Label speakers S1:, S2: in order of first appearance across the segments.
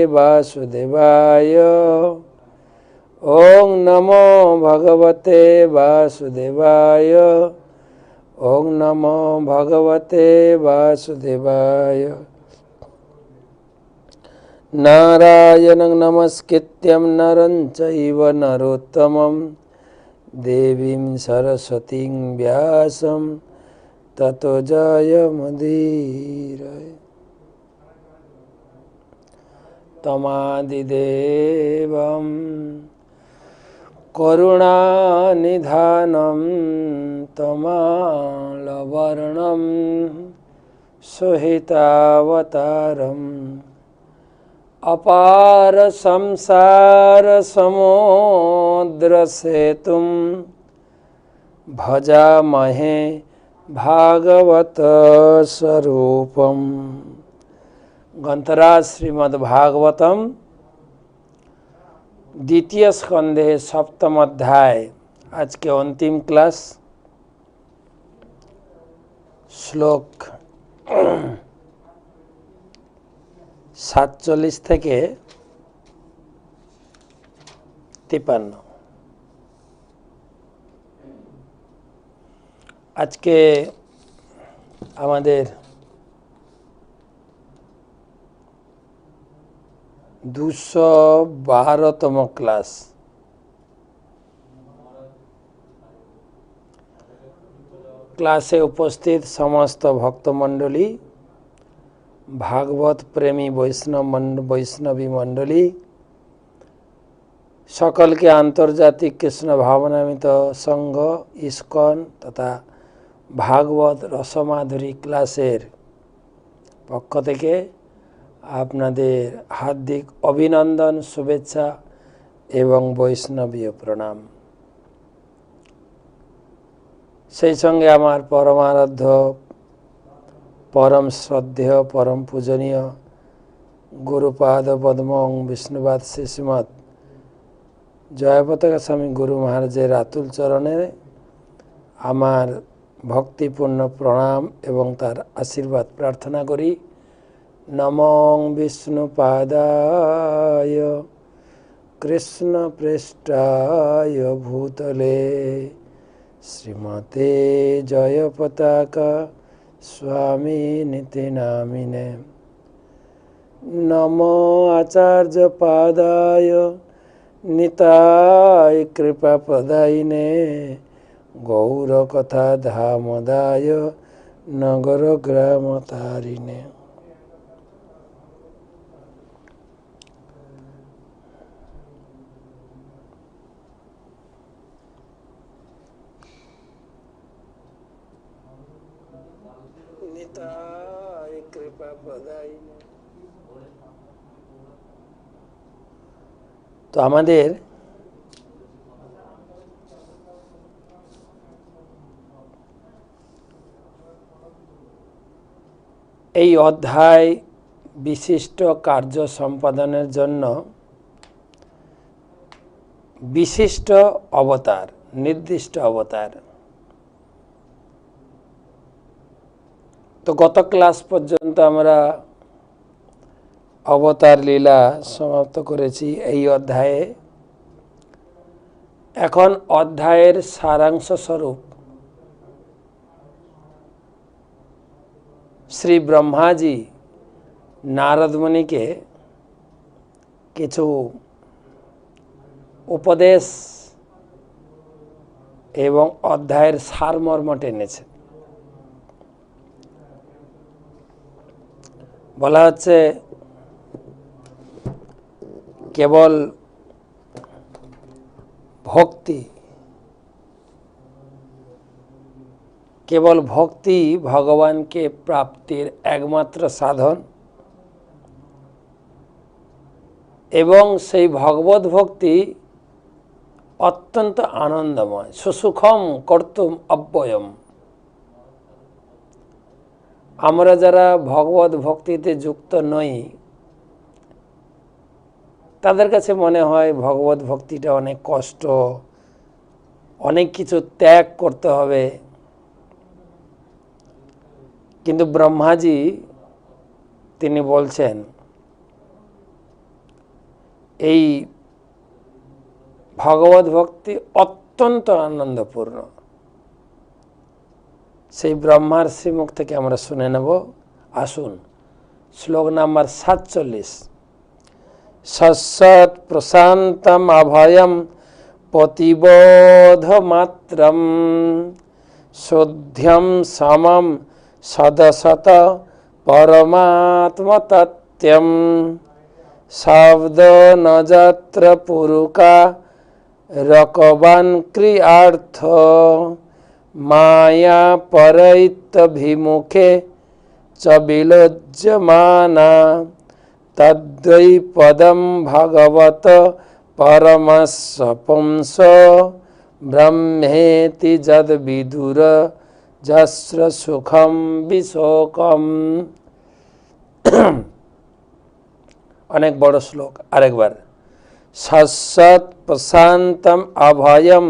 S1: वासुदेवाय। ओं नमो भगवते वासुदेवाय। ओं नमो भगवते वासुदेवाय। नारायणं नमस्कृत्यं नरं चैव नरोत्तमं देवीं सरस्वतीं व्यासं ततो जयमुदीरये। तमादिदेवं करुणानिधानं तमालवर्णं सुहितावतारम् अपार संसार समुद्र सेतुं भजामहे भागवत स्वरूपम। ग्रंथराज श्रीमद्भागवतम द्वितीय स्कंधे सप्तम अध्याय। आज के अंतिम क्लास श्लोक 47 থেকে 53। আজকে আমাদের 212তম ক্লাস। ক্লাসে উপস্থিত সমস্ত ভক্তমণ্ডলী, भागवत प्रेमी वैष्णवी मंडली, सकल के आंतर्जातिक कृष्ण भावनामित संघ इस्कन तथा भागवत रसमाधुरी क्लासेर पक्ष থেকে আপনাদের हार्दिक अभिनंदन, शुभेच्छा एवं वैष्णवीय प्रणाम। সেই সঙ্গে আমার परमाराध्य परम श्रद्धेय परम पूजनीय गुरुपाद पद्म विष्णुपाद श्रीमद जयपताका स्वामी गुरु महाराजेर आतुल चरणे आमार भक्तिपूर्ण प्रणाम एवं तार आशीर्वाद प्रार्थना करी। नमो विष्णुपादाय कृष्ण पृष्ठाय भूतले श्रीमते जयपताका स्वामी निति नामिने। नमो आचार्य पादाय निताय कृपा प्रदायिने गौर कथा धामदाय नगर ग्राम तारिणे। তো আমাদের এই অধ্যায় বিশিষ্ট কার্য সম্পাদনের জন্য বিশিষ্ট অবতার, নির্দিষ্ট অবতার। তো গত ক্লাস পর্যন্ত আমরা অবতার লীলা সমাপ্ত করেছি এই অধ্যায়ে। এখন অধ্যায়ের সারাংশ স্বরূপ শ্রী ব্রহ্মাজি নারদ মুনিকে কিছু উপদেশ এবং অধ্যায়ের সারমর্ম টেনেছে। বলা হচ্ছে কেবল ভক্তি ভগবানকে প্রাপ্তির একমাত্র সাধন এবং সেই ভগবত ভক্তি অত্যন্ত আনন্দময়। সুসুখম কর্তুম অব্যয়ম। আমরা যারা ভগবত ভক্তিতে যুক্ত নই তাদের কাছে মনে হয় ভগবত ভক্তিটা অনেক কষ্ট, অনেক কিছু ত্যাগ করতে হবে। কিন্তু ব্রহ্মাজি তিনি বলছেন এই ভগবত ভক্তি অত্যন্ত আনন্দপূর্ণ। সেই ব্রহ্মার মুখ থেকে আমরা শুনে নেব। আসুন, শ্লোক নাম্বার 47। সৎসৎ প্রশান্তম অভয়ম পতিবোধ মাত্রম শুদ্ধ্যম সমম সদসত পরমাত্মতত্ত্বম শব্দ নযত্র পুরুকা রকবান ক্রিয়ার্থ মায়া পরৈত্যভিমুখে চ বিলোজ্যমানা তদ্বৈ পদম ভগবত পরমস্য পুংস ব্রহ্মেতি যদ বিদুর যস্র সুখম বিশোকম। অনেক বড় শ্লোক, আরেকবার। সৎসৎ প্রশান্তম অভয়ম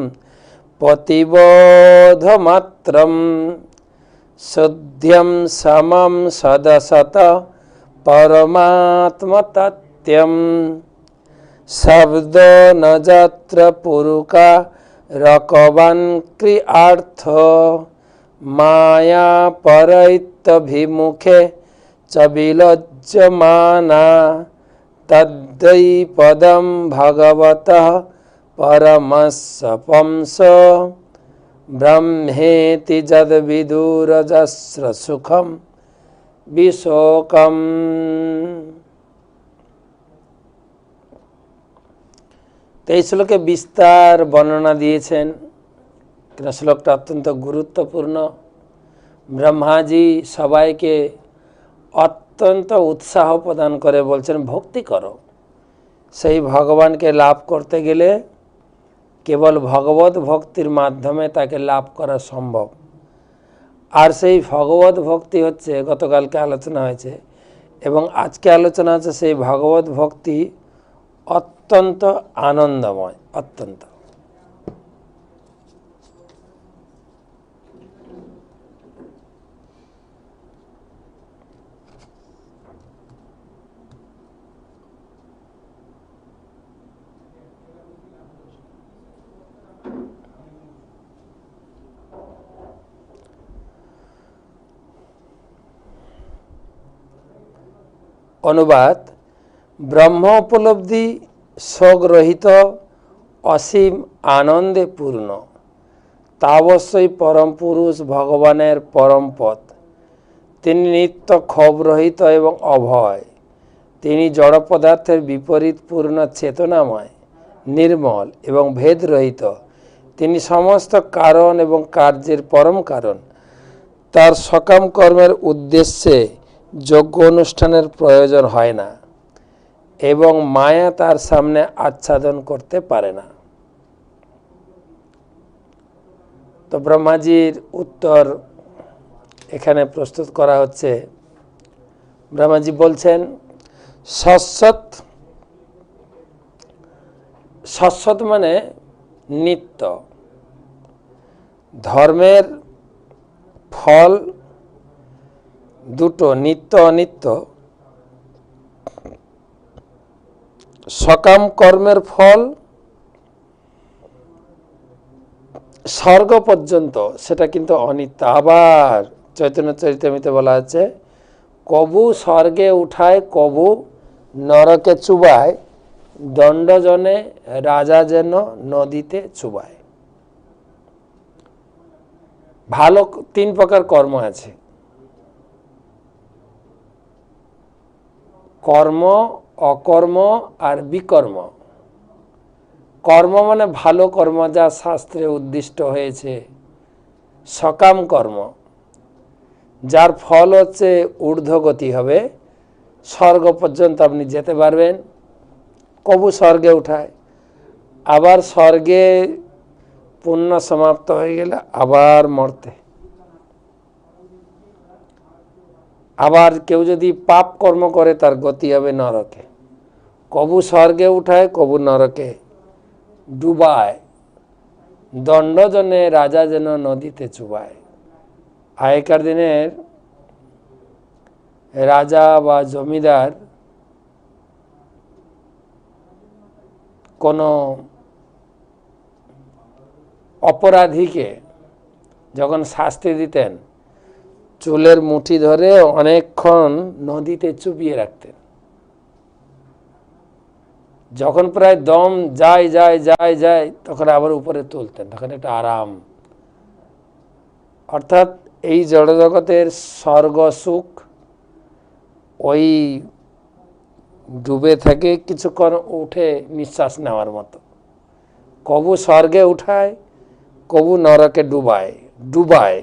S1: পতিবোধ মাত্রম শুদ্ধ্যম সমম সদসত পরমাত্মতত্ত্বম শব্দ নযত্র পুরুকা রকবান ক্রিয়ার্থ মায়া পরৈত্যভিমুখে চ বিলোজ্যমানা তদ্বৈ পদম ভগবতঃ পরমস্য পুংস ব্রহ্মেতি যদ বিদুর যস্র সুখম বিশোকম। এই শ্লোকে বিস্তার বর্ণনা দিয়েছেন, কিন্তু শ্লোকটা অত্যন্ত গুরুত্বপূর্ণ। ব্রহ্মাজি সবাইকে অত্যন্ত উৎসাহ প্রদান করে বলছেন, ভক্তি করো। সেই ভগবানকে লাভ করতে গেলে কেবল ভগবত ভক্তির মাধ্যমে তাকে লাভ করা সম্ভব। আর সেই ভগবত ভক্তি হচ্ছে, গতকালকে আলোচনা হয়েছে এবং আজকে আলোচনা হচ্ছে, সেই ভগবত ভক্তি অত্যন্ত আনন্দময়, অত্যন্ত। অনুবাদ: ব্রহ্ম উপলব্ধি শোকরহিত অসীম আনন্দে পূর্ণ, তা অবশ্যই পরম পুরুষ ভগবানের পরম পথ। তিনি নিত্য ক্ষোভরহিত এবং অভয়। তিনি জড় পদার্থের বিপরীত পূর্ণ চেতনাময়, নির্মল এবং ভেদরহিত। তিনি সমস্ত কারণ এবং কার্যের পরম কারণ। তার সকাম কর্মের উদ্দেশ্যে যজ্ঞ অনুষ্ঠানের প্রয়োজন হয় না এবং মায়া তার সামনে আচ্ছাদন করতে পারে না। তো ব্রহ্মাজির উত্তর এখানে প্রস্তুত করা হচ্ছে। ব্রহ্মাজি বলছেন, শাশ্বত মানে নিত্য। ধর্মের ফল দুটো, নিত্য অনিত্য। সকাম কর্মের ফল স্বর্গ পর্যন্ত, সেটা কিন্তু অনিত্য। আবার চৈতন্য চরিতামৃতে বলা আছে, কবু স্বর্গে উঠায়, কবু নরকে চুবায়, দণ্ডজনে রাজা যেন নদীতে চুবায়। ভালো তিন প্রকার কর্ম আছে: কর্ম, অকর্ম আর বিকর্ম। কর্ম মানে ভালো কর্ম, যা শাস্ত্রে উদ্দিষ্ট হয়েছে। সকাম কর্ম, যার ফল হচ্ছে ঊর্ধ্বগতি হবে, স্বর্গ পর্যন্ত আপনি যেতে পারবেন। কবু স্বর্গে উঠায়, আবার স্বর্গে পুণ্য সমাপ্ত হয়ে গেলে আবার মরতে। আবার কেউ যদি পাপ কর্ম করে, তার গতি হবে নরকে। কবু স্বর্গে উঠায়, কবু নরকে ডুবায়, দণ্ডজনে রাজা যেন নদীতে চুবায়। আগেকার দিনের রাজা বা জমিদার কোনো অপরাধীকে যখন শাস্তি দিতেন চুলের মুঠি ধরে অনেকক্ষণ নদীতে চুপিয়ে রাখতেন। যখন প্রায় দম যায় যায় যায় যায় তখন আবার উপরে তুলতেন, তখন একটা আরাম। অর্থাৎ এই জড়জগতের স্বর্গ সুখ ওই ডুবে থেকে কিছুক্ষণ উঠে নিঃশ্বাস নেওয়ার মতো। কবু স্বর্গে উঠায়, কবু নরকে ডুবায় ডুবায়,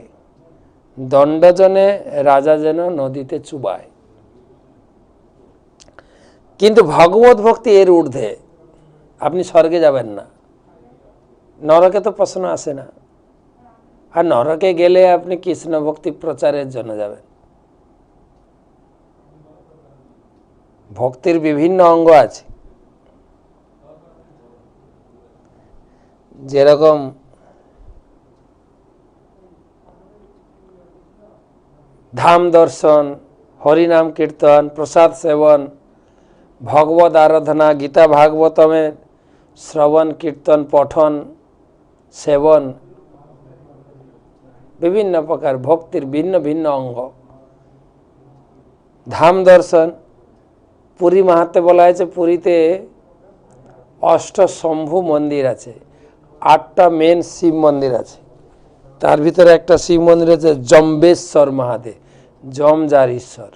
S1: দণ্ডজনে রাজা যেন নদীতে চুবায়। কিন্তু ভগবত ভক্তি এর ঊর্ধ্বে। আপনি স্বর্গে যাবেন না, নরকে তো প্রশ্ন আসে না। আর নরকে গেলে আপনি কৃষ্ণ ভক্তি প্রচারের জন্য যাবেন। ভক্তির বিভিন্ন অঙ্গ আছে, যেরকম ধাম দর্শন, হরিনাম কীর্তন, প্রসাদ সেবন, ভগবত আরাধনা, গীতা ভাগবতমের শ্রবণ কীর্তন পঠন সেবন, বিভিন্ন প্রকার ভক্তির ভিন্ন ভিন্ন অঙ্গ। ধাম দর্শন, পুরী মাহাত্ম্যে বলা হয়েছে পুরীতে 8 শম্ভু মন্দির আছে, 8টা মেন শিব মন্দির আছে। তার ভিতরে একটা শিব মন্দির আছে জম্বেশ্বর মহাদেব, যম যার ঈশ্বর,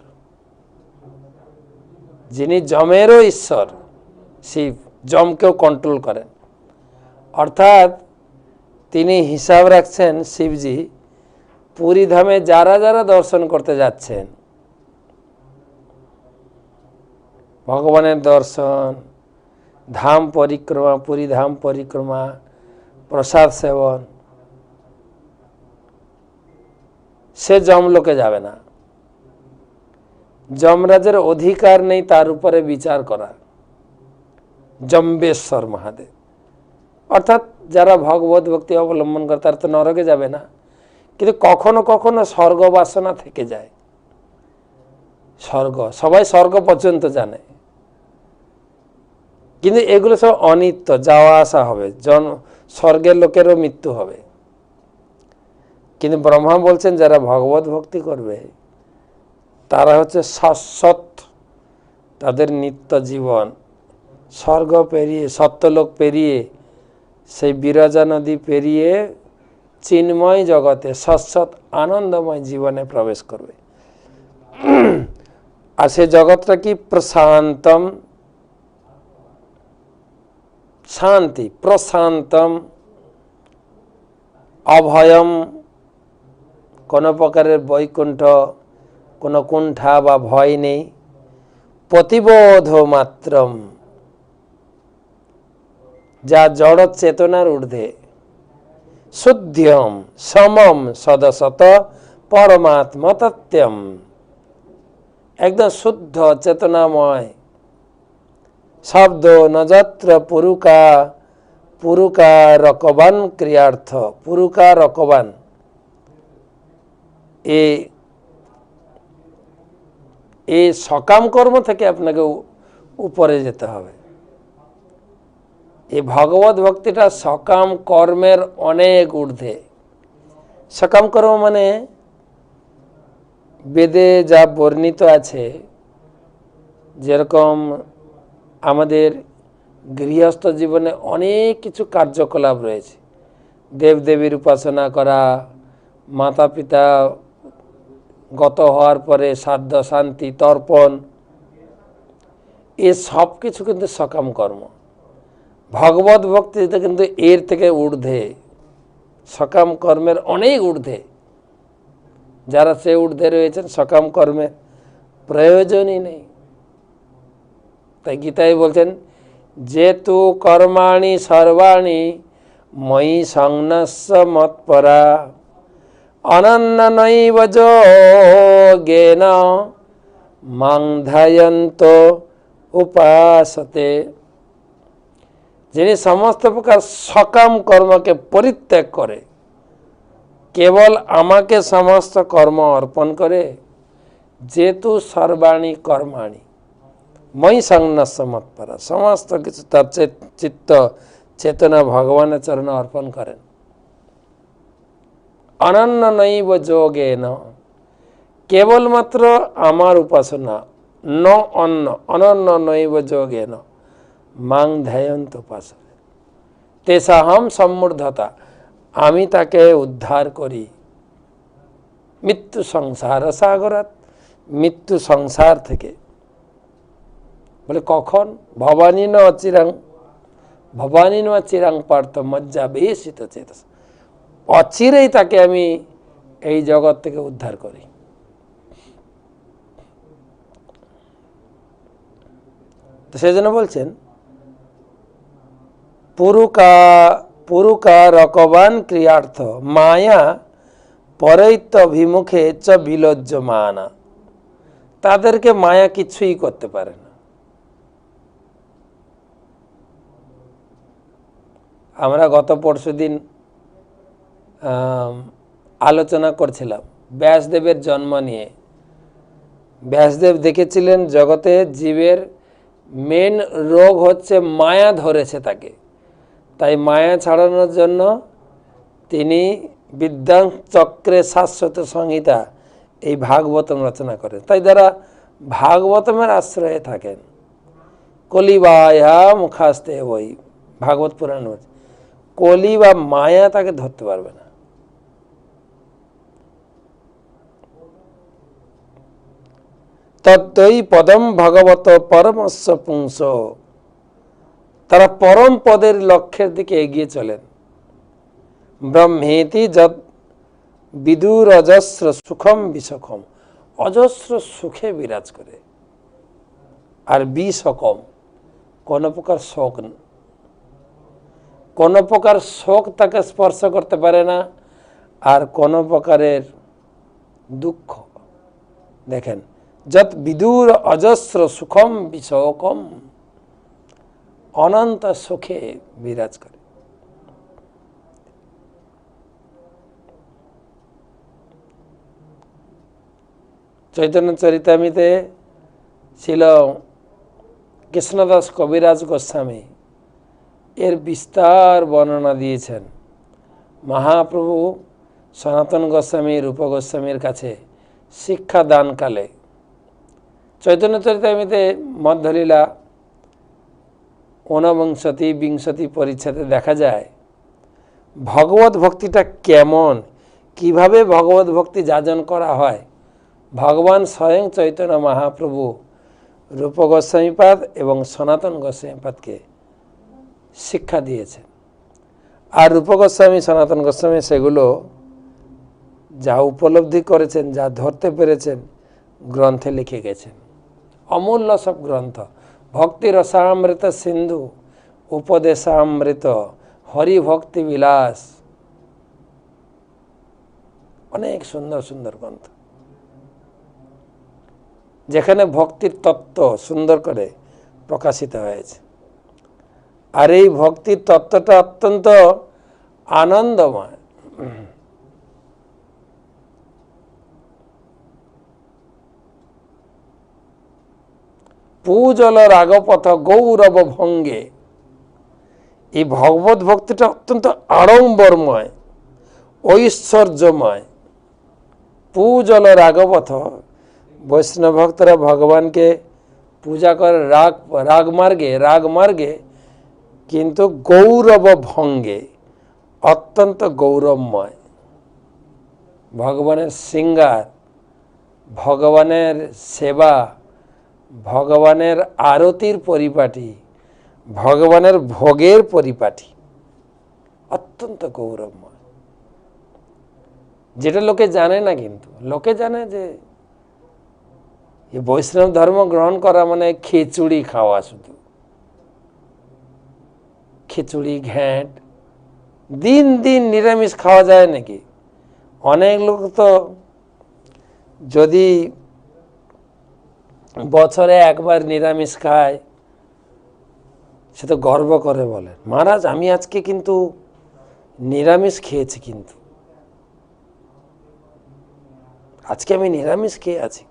S1: যিনি যমেরও ঈশ্বর শিব, যমকেও কন্ট্রোল করেন। অর্থাৎ তিনি হিসাব রাখছেন শিবজি, পুরী ধামে যারা যারা দর্শন করতে যাচ্ছেন, ভগবানের দর্শন, ধাম পরিক্রমা, পুরী ধাম পরিক্রমা, প্রসাদ সেবন, সে যমলোকে যাবে না। যমরাজের অধিকার নেই তার উপরে বিচার করা। জম্বেশ্বর মহাদেব অর্থাৎ যারা ভগবত ভক্তি অবলম্বন করে তারা তো নরকে যাবে না, কিন্তু কখনো কখনো স্বর্গ বাসনা থেকে যায়। স্বর্গ, সবাই স্বর্গ পর্যন্ত জানে, কিন্তু এগুলো সব অনিত্য, যাওয়া আসা হবে, স্বর্গের লোকেরও মৃত্যু হবে। কিন্তু ব্রহ্মা বলছেন যারা ভগবত ভক্তি করবে তারা হচ্ছে শাশ্বত, তাদের নিত্য জীবন স্বর্গ পেরিয়ে, সত্যলোক পেরিয়ে, সেই বিরজা নদী পেরিয়ে চিন্ময় জগতে শাশ্বত আনন্দময় জীবনে প্রবেশ করবে। আর সেই জগৎটা কি? প্রশান্তম, শান্তি, প্রশান্তম, অভয়ম, কোনো প্রকারের বৈকুণ্ঠ, কোনো কুণ্ঠা বা ভয় নেই। প্রতিবোধ মাত্রম, যা জড় চেতনার ঊর্ধ্বে। শুদ্ধ্যম সমম সদসত পরমাত্ম তত্ত্বম, একদম শুদ্ধ চেতনাময়। শব্দ নযত্র পুরুকা, পুরুকা রকবান ক্রিয়ার্থ, পুরুকা রকবান, এই সকাম কর্ম থেকে আপনাকে উপরে যেতে হবে। এই ভগবত ভক্তিটা সকাম কর্মের অনেক ঊর্ধ্বে। সকাম কর্ম মানে বেদে যা বর্ণিত আছে, যেরকম আমাদের গৃহস্থ জীবনে অনেক কিছু কার্যকলাপ রয়েছে, দেবদেবীর উপাসনা করা, মাতা পিতা গত হওয়ার পরে শ্রাদ্ধ শান্তি তর্পণ, এ সব কিছু কিন্তু সকাম কর্ম। ভগবত ভক্তিতে কিন্তু এর থেকে ঊর্ধ্বে, সকাম কর্মের অনেক ঊর্ধ্বে। যারা সে ঊর্ধ্বে রয়েছেন সকাম কর্মের প্রয়োজনই নেই। তাই গীতায় বলছেন যে তু কর্মাণি সর্বাণি ময়ি সংন্যস্য মৎপরা অনন্য নৈব যোগেন মাং ধ্যায়ন্ত উপাসতে। যিনি সমস্ত প্রকার সকাম কর্মকে পরিত্যাগ করে কেবল আমাকে সমস্ত কর্ম অর্পণ করে, যেতু সর্বাণী কর্মাণি, मयि संन्यस्य मत्परा समस्त किछु तार चित्त चेतना भगवान चरण अर्पण करें। अनन्य नैव जोगेन केवल मात्र आमार उपासना न अन्न अनन्य नैव जोगेन मां ध्यायन्त उपासते तेषाहम सम्मूढ़ता आमी ताके उद्धार करी मृत्यु संसार सागरात मृत्यु संसार थेके बोले कखन भवानी न अचिरां भवानी न चिरां पार्थ मज्जा बेसित चेतस अचिरेই ताके आमी এই জগৎ থেকে উদ্ধার করি। তো সেজন্য বলছেন পুরুকা রকবান ক্রিয়ার্থ মায়া পরৈত্য অভিমুখে চ বিলজ্জমানা তাদেরকে মায়া কিছুই করতে পারে না। আমরা গত পরশুদিন আলোচনা করছিলাম ব্যাসদেবের জন্ম নিয়ে। ব্যাসদেব দেখেছিলেন জগতে জীবের মেন রোগ হচ্ছে মায়া ধরেছে তাকে, তাই মায়া ছাড়ানোর জন্য তিনি বিদ্যাং চক্রে শাশ্বত সংহিতা এই ভাগবতম রচনা করেন। তাই যারা ভাগবতমের আশ্রয়ে থাকেন কলিবায়া মুখাস্তে ওই ভাগবত পুরাণ কলি বা মায়া তাকে ধরতে পারবে না। তদ্বৈ পদম ভগবত পরমস্য পুংস তারা পরম পদের লক্ষ্যের দিকে এগিয়ে চলেন। ব্রহ্মেতি যদ বিদুর অজস্র সুখম বিসখম অজস্র সুখে বিরাজ করে আর বিসকম কোনো প্রকার শোক কোনো প্রকার শোক তাকে স্পর্শ করতে পারে না আর কোনো প্রকারের দুঃখ। দেখেন যত বিদুর অজস্র সুখম বিশোকম অনন্ত সুখে বিরাজ করে। চৈতন্য চরিতামিতে ছিল কৃষ্ণদাস কবিরাজ গোস্বামী এর বিস্তার বর্ণনা দিয়েছেন। মহাপ্রভু সনাতন গোস্বামী রূপ গোস্বামীর কাছে শিক্ষা দানকালে চৈতন্য চরিতামিতে মধ্যলীলা 49-বিংশতি পরিচ্ছেদে দেখা যায় ভগবত ভক্তিটা কেমন, কিভাবে ভগবত ভক্তি যাজন করা হয়। ভগবান স্বয়ং চৈতন্য মহাপ্রভু রূপ গোস্বামীপাদ এবং সনাতন গোস্বামীপাদকে শিক্ষা দিয়েছেন। আর রূপ গোস্বামী সনাতন গোস্বামী সেগুলো যা উপলব্ধি করেছেন, যা ধরতে পেরেছেন, গ্রন্থে লিখে গেছেন। অমূল্য সব গ্রন্থ, ভক্তি রসামৃত সিন্ধু, উপদেশামৃত, হরি ভক্তি বিলাস, অনেক সুন্দর সুন্দর গ্রন্থ যেখানে ভক্তির তত্ত্ব সুন্দর করে প্রকাশিত হয়েছে। আর এই ভক্তির তত্ত্বটা অত্যন্ত আনন্দময়। পূজল রাগপথ গৌরব ভঙ্গে, এই ভগবত ভক্তিটা অত্যন্ত আড়ম্বরময়, ঐশ্বর্যময়। পূজল রাগপথ, বৈষ্ণব ভক্তরা ভগবানকে পূজা করে রাগ মার্গে, কিন্তু গৌরব ভঙ্গে, অত্যন্ত গৌরবময়। ভগবানের শৃঙ্গার, ভগবানের সেবা, ভগবানের আরতির পরিপাটি, ভগবানের ভোগের পরিপাটি অত্যন্ত গৌরবময়, যেটা লোকে জানে না। কিন্তু লোকে জানে যে বৈষ্ণব ধর্ম গ্রহণ করা মানে খিচুড়ি খাওয়া, শুধু খিচুড়ি ঘ্যাঁট, দিন দিন নিরামিষ খাওয়া যায় নাকি? অনেক লোক তো যদি বছরে একবার নিরামিষ খায় সে তো গর্ব করে বলেন, মহারাজ আমি আজকে কিন্তু নিরামিষ খেয়েছি, কিন্তু আজকে আমি নিরামিষ খেয়ে আছি।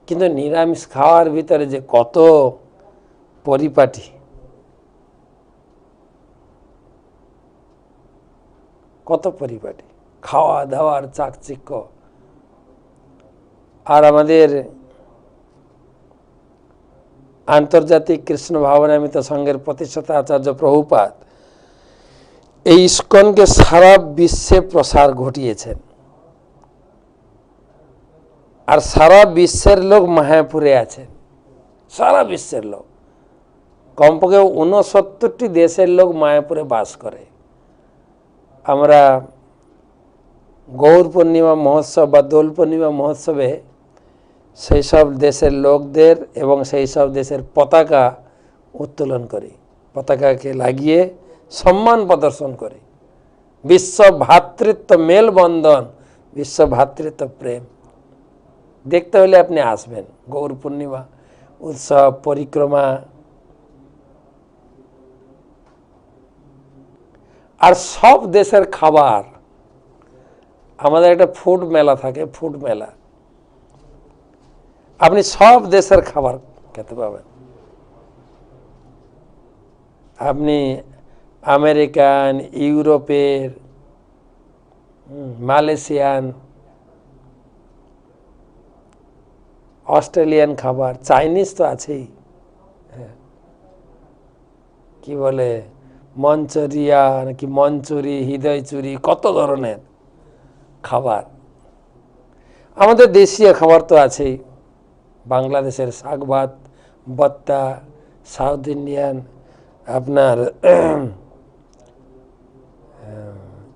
S1: কিন্তু নিরামিষ খাওয়ার ভিতরে যে কত পরিপাটি, কত পরিপাটি, খাওয়া দাওয়ার চাকচিক্য। আর আমাদের আন্তর্জাতিক কৃষ্ণ ভাবনামৃত সংঘের প্রতিষ্ঠাতা আচার্য প্রভুপাদ এই ইস্কনকে সারা বিশ্বে প্রসার ঘটিয়েছেন। আর সারা বিশ্বের লোক মায়াপুরে আছেন, সারা বিশ্বের লোক, কমপক্ষে 69টি দেশের লোক মায়াপুরে বাস করে। আমরা গৌর পূর্ণিমা মহোৎসব বা দোল পূর্ণিমা মহোৎসবে সেই সব দেশের লোকদের এবং সেই সব দেশের পতাকা উত্তোলন করি, পতাকাকে লাগিয়ে সম্মান প্রদর্শন করি। বিশ্ব ভ্রাতৃত্ব মেলবন্ধন, বিশ্ব ভ্রাতৃত্ব প্রেম দেখতে হলে আপনি আসবেন। গৌর পূর্ণিমা উৎসব, পরিক্রমা। আর সব দেশের খাবার, আমাদের একটা ফুড মেলা থাকে, ফুড মেলা, আপনি সব দেশের খাবার খেতে পাবেন। আপনি আমেরিকান, ইউরোপের, মালয়েশিয়ান, অস্ট্রেলিয়ান খাবার, চাইনিজ তো আছেই, কি বলে মঞ্চুরিয়া নাকি মঞ্চুরি, হৃদয় চুরি, কত ধরনের খাবার। আমাদের দেশীয় খাবার তো আছেই, বাংলাদেশের শাক ভাত, ভর্তা, সাউথ ইন্ডিয়ান আপনার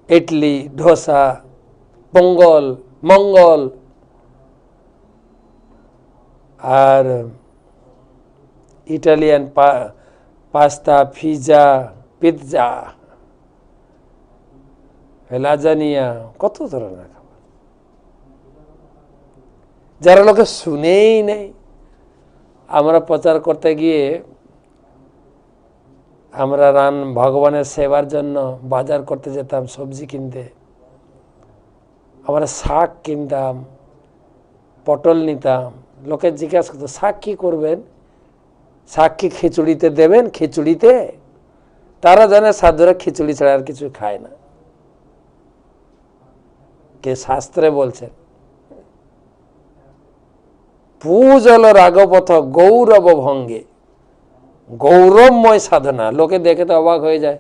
S1: ইডলি, ধোসা, পঙ্গল, মঙ্গল, আর ইটালিয়ান পাস্তা, পিৎজা, লাজানিয়া, কত ধরনের খাবার যারা লোকে শুনেই নেই। আমরা প্রচার করতে গিয়ে আমরা ভগবানের সেবার জন্য বাজার করতে যেতাম, সবজি কিনতে। আমরা শাক কিনতাম, পটল নিতাম। লোকে জিজ্ঞাসা করতো, শাক কি করবেন? শাক কি খিচুড়িতে দেবেন? খিচুড়িতে? তারা জানে সাধুরা খিচুড়ি ছাড়া আর কিছু খায় না। কে শাস্ত্রে বলছেন, পূজল রাগপথ গৌরব ভঙ্গে, গৌরবময় সাধনা। লোকে দেখে তো অবাক হয়ে যায়,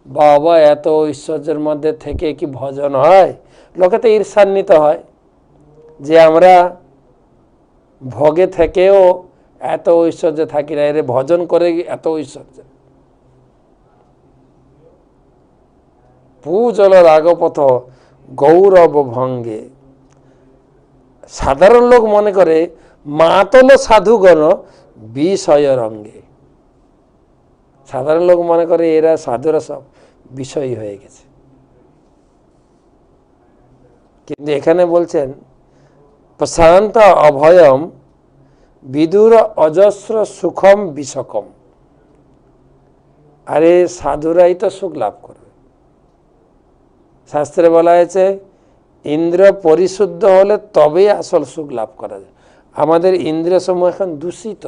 S1: বাবা এত ঐশ্বর্যের মধ্যে থেকে কি ভজন হয়? লোকে তো ঈর্ষান্বিত হয় যে আমরা ভোগে থেকেও এত ঐশ্বর্য থাকি না, এর ভজন করে এত ঐশ্বর্য। পূজল রাগপথ গৌরব ভঙ্গে। সাধারণ লোক মনে করে মাতল সাধুগণ বিষয় রঙ্গে। সাধারণ লোক মনে করে এরা সাধুরা সব বিষয়ী হয়ে গেছে। কিন্তু এখানে বলছেন প্রশান্ত অভয়ম বিদুর অজস্র সুখম বিষকম। আরে সাধুরাই তো সুখ লাভ করবে। শাস্ত্রে বলা হয়েছে ইন্দ্রিয় পরিশুদ্ধ হলে তবেই আসল সুখ লাভ করা যায়। আমাদের ইন্দ্রিয় সমূহ এখন দূষিত,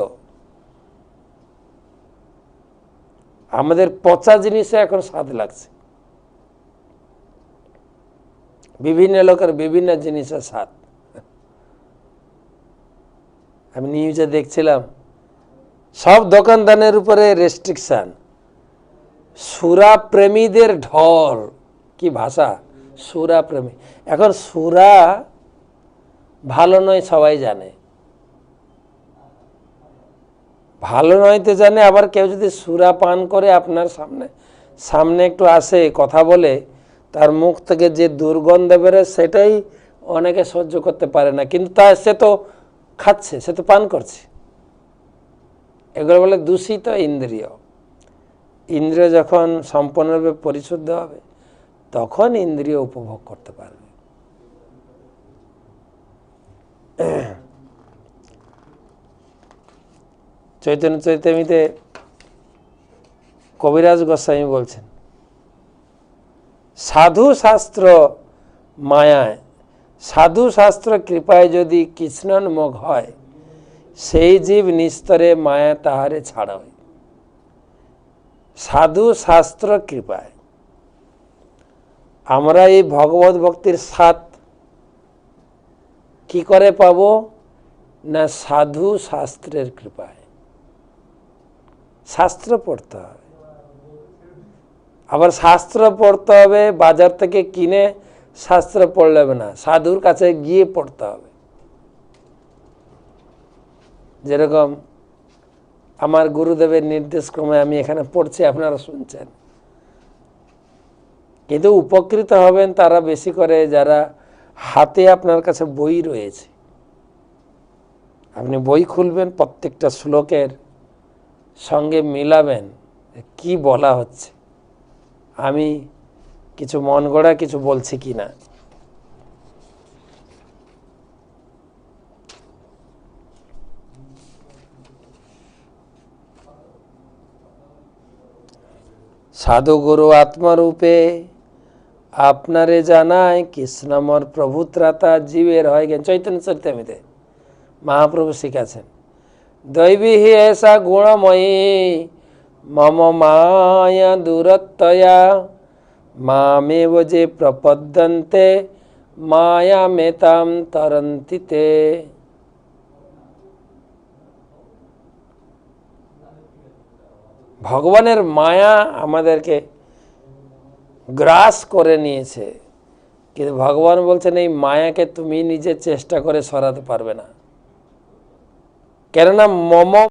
S1: আমাদের পচা জিনিসে এখন স্বাদ লাগছে। বিভিন্ন লোকের বিভিন্ন জিনিসের স্বাদ। আমি নিউজে দেখছিলাম সব দোকানদানের উপরে রেস্ট্রিকশন, সুরা প্রেমীদের ঢল। কি ভাষা, সুরা প্রেমী। এখন সুরা ভালো নয় সবাই জানে, ভালো নয়তে জানে। আবার কেউ যদি সুরা পান করে আপনার সামনে একটু আসে কথা বলে, তার মুখ থেকে যে দুর্গন্ধ বেরোয় সেটাই অনেকে সহ্য করতে পারে না, কিন্তু সে তো খাচ্ছে, সে তো পান করছে। এগুলো বলে দূষিত ইন্দ্রিয়। ইন্দ্রিয় যখন সম্পূর্ণরূপে পরিশুদ্ধ হবে তখন ইন্দ্রিয় উপভোগ করতে পারবে। চৈতন্য চৈতামৃতে কবিরাজ গোস্বামী বলছেন, সাধু শাস্ত্র মায়ায়, সাধু শাস্ত্র কৃপায় যদি কৃষ্ণন্মুখ হয়, সেই জীব নিস্তরে মায়া তাহারে ছাড়ায়। সাধু শাস্ত্র কৃপায় আমরা এই ভগবত ভক্তির স্বাদ কি করে পাব? না সাধু শাস্ত্রের কৃপায়। শাস্ত্র পড়তে হবে, আবার শাস্ত্র পড়তে হবে বাজার থেকে কিনে শাস্ত্র পড়লে হবে না, সাধুর কাছে গিয়ে পড়তে হবে। যেরকম আমার গুরুদেবের নির্দেশ ক্রমে আমি এখানে পড়ছি, আপনারা শুনছেন। কিন্তু উপকৃত হবেন তারা বেশি করে যারা হাতে আপনার কাছে বই রয়েছে। আপনি বই খুলবেন, প্রত্যেকটা শ্লোকের সঙ্গে মিলাবেন কি বলা হচ্ছে, আমি কিছু মন গড়া কিছু বলছি কি না। সাধু গুরু আত্মরূপে আপনারে জানায়, কৃষ্ণমর প্রভু ত্রাতা জীবের হয় জ্ঞান। চৈতন্য চরিতামৃতে মহাপ্রভু শিখাছেন, দৈবী হি এসা গুণময়ী মম মায়া দূরত্বয়া মামেব যে প্রপদ্যন্তে মায়া মেতাম তরন্তিতে। ভগবানের মায়া আমাদেরকে গ্রাস করে নিয়েছে, কিন্তু ভগবান বলছেন এই মায়াকে তুমি নিজে চেষ্টা করে সরাতে পারবে না, কেননা মম